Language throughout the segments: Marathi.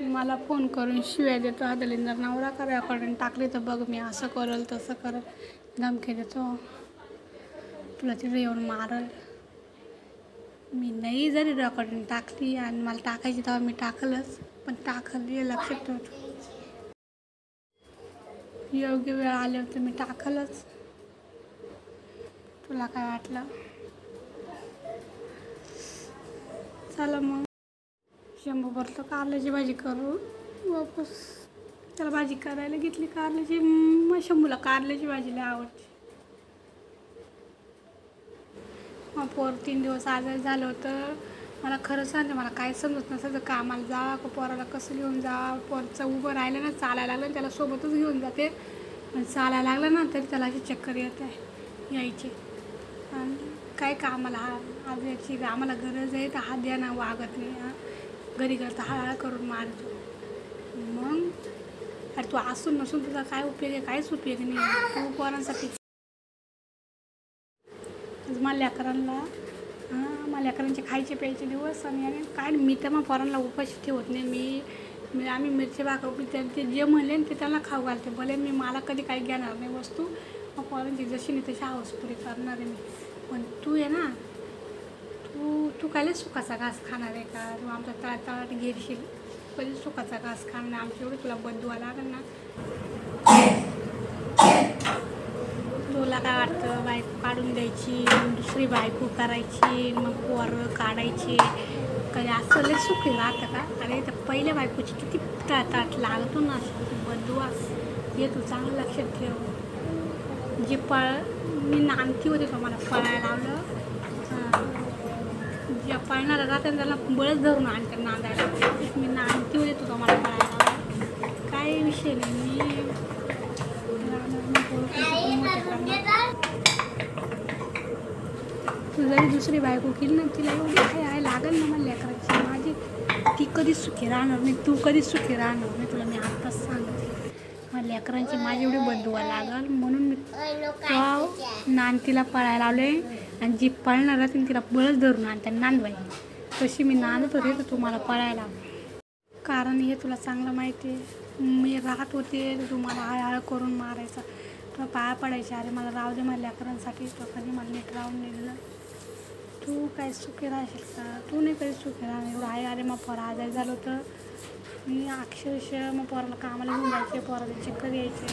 मला फोन करून शिव्या देतो. दलिंदर नवरा का रेकॉर्डिंग टाकली तर बघ मी असं करल तसं करल, धमकी देतो. तुला तिथे येऊन मारल. मी नाही जरी रेकॉर्डिंग टाकली आणि मला टाकायची तेव्हा मी टाकलच, पण टाकल हे लक्षात ठेवतो. योग्य वेळ आले होते मी टाकलच. तुला काय वाटलं? चला मग शंभू भरतो कारल्याची भाजी करू वापस. त्याला भाजी करायला घेतली कारल्याची. मग शंभूला कारल्याची भाजी लय आवडते. मग पोर 3 दिवस आजारी झालं होतं. मला खरं सांगते, मला काय समजत नसायचं कामाला जावं का पोराला कसं घेऊन जावं. पोरचं उभं राहिलं ना, चालायला लागलं त्याला सोबतच घेऊन जाते. पण चालायला लागलं ना तरी त्याला अशी चक्कर यायची. आणि काय कामाला आज याची आम्हाला गरज आहे तर हात द्या ना, वागत नाही. घरी करता हळहळ करून मारतो. मग अरे तू असून नसून तुझा काय उपयोग आहे? काहीच उपयोग नाही. तू पोरांसाठी मला लेकरांचे खायचे प्यायचे दिवस. आणि काय मी तर मग पोरांना उपाशी ठेवत नाही. आम्ही मिरची भाकर ते जे म्हणले ते त्यांना खाऊ घालते. भले मला कधी काही घेणार नाही वस्तू. मग पोरांची जशी नाही तशी हाऊस पुरी करणार आहे मी. पण तू आहे ना, तू काय सुखाचा घास खाणार आहे का? तू आमच्या तळात घेरशील, कधी सुखाचा घास खाणार. आमची एवढी तुला बदुआ लागेल ना. तुला काय वाटतं बायको काढून द्यायची, दुसरी बायको करायची, मग पोरं काढायची, कधी असं लय सुखी राहतं का? अरे तर पहिल्या बायकोची किती ताट लागतो ना बदुआ. हे तू चांगलं लक्षात ठेव. जे मी नांदती होते तो मला पळायला लावलं. ज्या पळणारा राहते त्याला बळच धरून आणते नांदायला. मी नांदती होते तो मला पळायला लावलं. काय विषय नाही. मी तू जरी दुसरी बायको केली ना, तिला एवढी काय आहे लागेल ना मला लेकराची माझी. ती कधीच सुखी राहणार नाही. तू कधीच सुखी राहणार नाही. तुला मी आत्ताच सांगते. मला लेकरांची माझी एवढी बदुआ लागल म्हणून मी नांदतीला पळायला लावले. आणि जी पळणार राहते तिला बळच धरून आणते नांदवाई. तशी मी नांदत होते तर तू मला पळायला. कारण हे तुला चांगलं माहिती आहे. मी राहत होते तर तू मला हळहळ करून मारायचा. तुला पाया पडायचे. अरे मला राहू दे माझ्या लेकरांसाठी. तो कधी मला नीट राहून नाही दिलं. तू काय सुखी राहशील का? तू नाही कधी सुखी राहणार. एवढं आहे. अरे मग पोरं आजारी झालं होतं. मी अक्षरशः मग पोराला कामाला घेऊन जायचे. पोराला चक्कर यायचे.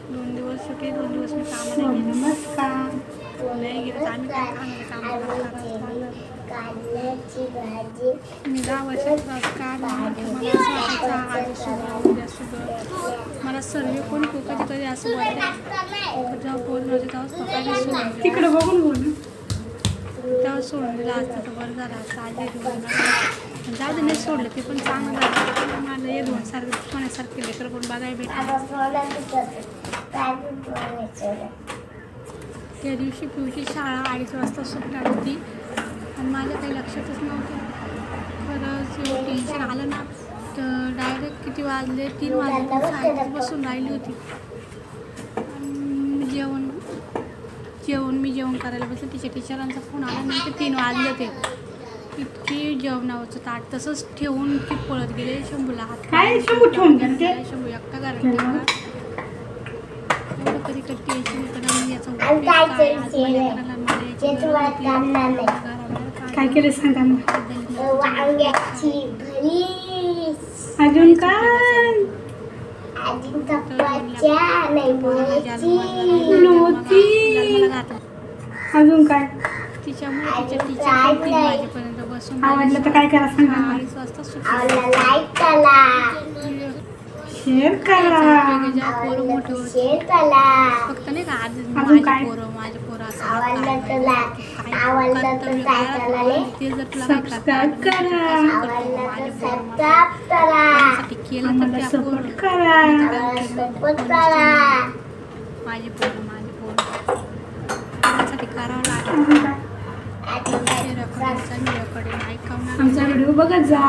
2 दिवस सुट्टी, 2 दिवस मी कामाला गेले. नाही गेलं तर आम्ही काय खाणार कामाला करायला. मी 10 वर्षाचा मला असं वाटायचं आज सुद्धा उद्या सुद्धा. मला सर्व कोणी कधी असं वाटतं जेव्हा बोलणं होते तेव्हाच कधी सोडून तिकडं बघून बोलणं तेव्हा सोडून दिलं असतं तर बरं झालं असतं. आजी घेऊन जाऊ दे, नाही सोडलं ते पण चांगलं झालं. माझं हे 2 सोन्यासारखे लेकर पण बघायला भेटलं. त्या दिवशी पिऊची शाळा 2:30 वाजता सुटणार होती आणि माझ्या काही लक्षातच नव्हतं. खरंच एवढं टेन्शन आलं ना तर डायरेक्ट किती वाजले 3 वाजले शाळेत बसून राहिली होती. मी जेवण करायला बसले. तिच्या टीचरांचा फोन आला नाही तर 3 वाजले ते. इतकी जेवणावरचं ताट तसंच ठेवून ती पळत गेले. शंभूला हात काय शंभू एकटा घरात ठेवला. एवढं कधी टेन्शन येतं याचा काय केलं सांगा मग. अजून काय अजून काय तिच्यामुळे तिच्या 3 वाजेपर्यंत बसून आवडलं तर काय करा सांगा. 2:30 वाजता शेअर करा. पोरं मोठे होते फक्त नाही का. आज माझे पोरं असं ते जर तुला सबस्क्राईब करा, केलं तर सपोर्ट करा. माझे पोरं त्यासाठी करावं लागेल. आमचा व्हिडिओ बघत जा.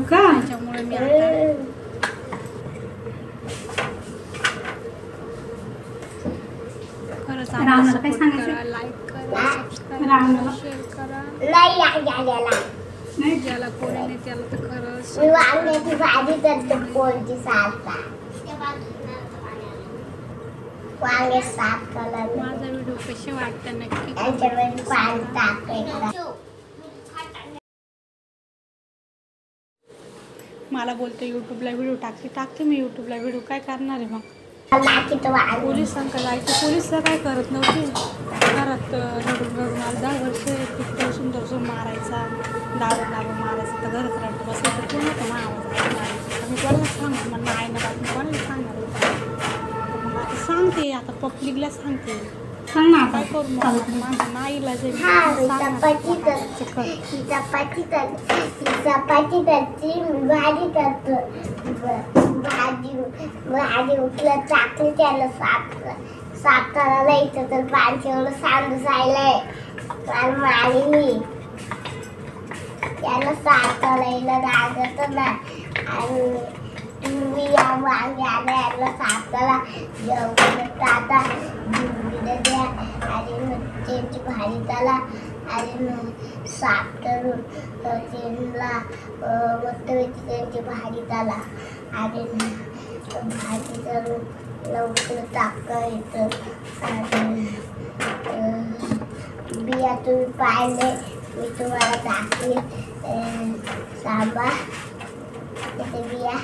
त्याच्यामुळे मी खरंच रावणाला काय सपोर्ट सांगायचं? करा, लाईक करा, सबस्क्राईब रावणाला? करा, शेअर करा. नाही ज्याला कोणी नाही त्याला तर खरंच मी वांग्याची भाजी करते पोळीची सालसा वांगे साफ कलर माझा व्हिडिओ कसे वाटतं नक्की त्यांच्यामध्ये पाणी टाकायचं. मला बोलते यूट्यूबला व्हिडिओ टाकते मी यूट्यूबला व्हिडिओ काय करणार आहे मग. बाकीचं वांगे पोलिसांकडे जायचे, पोलिस काय करत नव्हते. घरात रडून मला 10 वर्ष तिथं सुंदर मारायचा, दारू मारायचा, तर घरात रडत बसायचं. कोण होतं आवाज मी कोणाला सांगू, मला आई ना बात मी कोणाला सांगणार होतं. मग आता सांगते, आता पब्लिकला सांगते. सांग ना काय करू मग, माझा नाईला जाईल चपाती करते भाजी करतो. भाजी उठलं टाकली त्याला साफ करायला इथं तर पाणी एवढं सांडूस आलंय काल मारली त्याला साफ करायला लागत ना. आणि तुम्ही या वांगे आले याला साफ करा जेवण आता द्या आणि मग त्यांची भाजी त्याला आणि मग साफ करून त्यांना मस्तपैकी त्यांची भाजी त्याला आणि भाजी करून लवकर टाकायचं. आणि बिया तुम्ही पाहिले मी तुम्हाला टाकली सांबार त्याचे बिया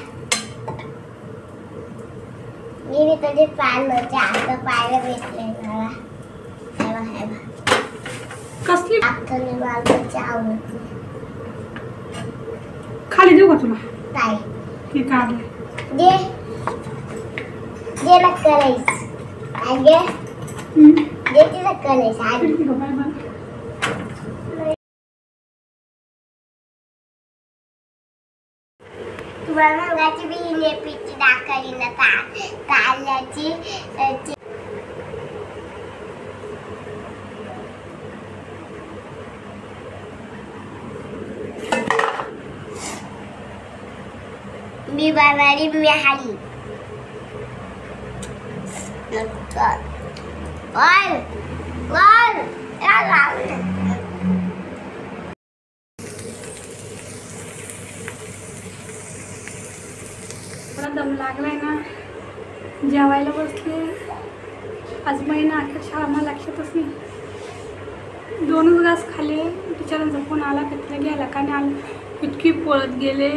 मी त्याचे पान नव्हते आता पाहायला भेटले मला. कसली आखरी मालकाची आवडती खाली देऊ का तुला? काय हे काढले जे जे ना करायचं अगे जे तिला करायचं आणि तुम्हाला मंगाची बी नेपीची दाखवली ना ताल्याची मी बनवली मिहाली थोडा दम लागलाय ना. जेवायला बसले. आज महिना अखेर शाळा मला लक्षातच नाही. 2च घास खाले. टीचरांचा फोन आला का तिला घ्यायला का नाही आलं. इतकी पळत गेले.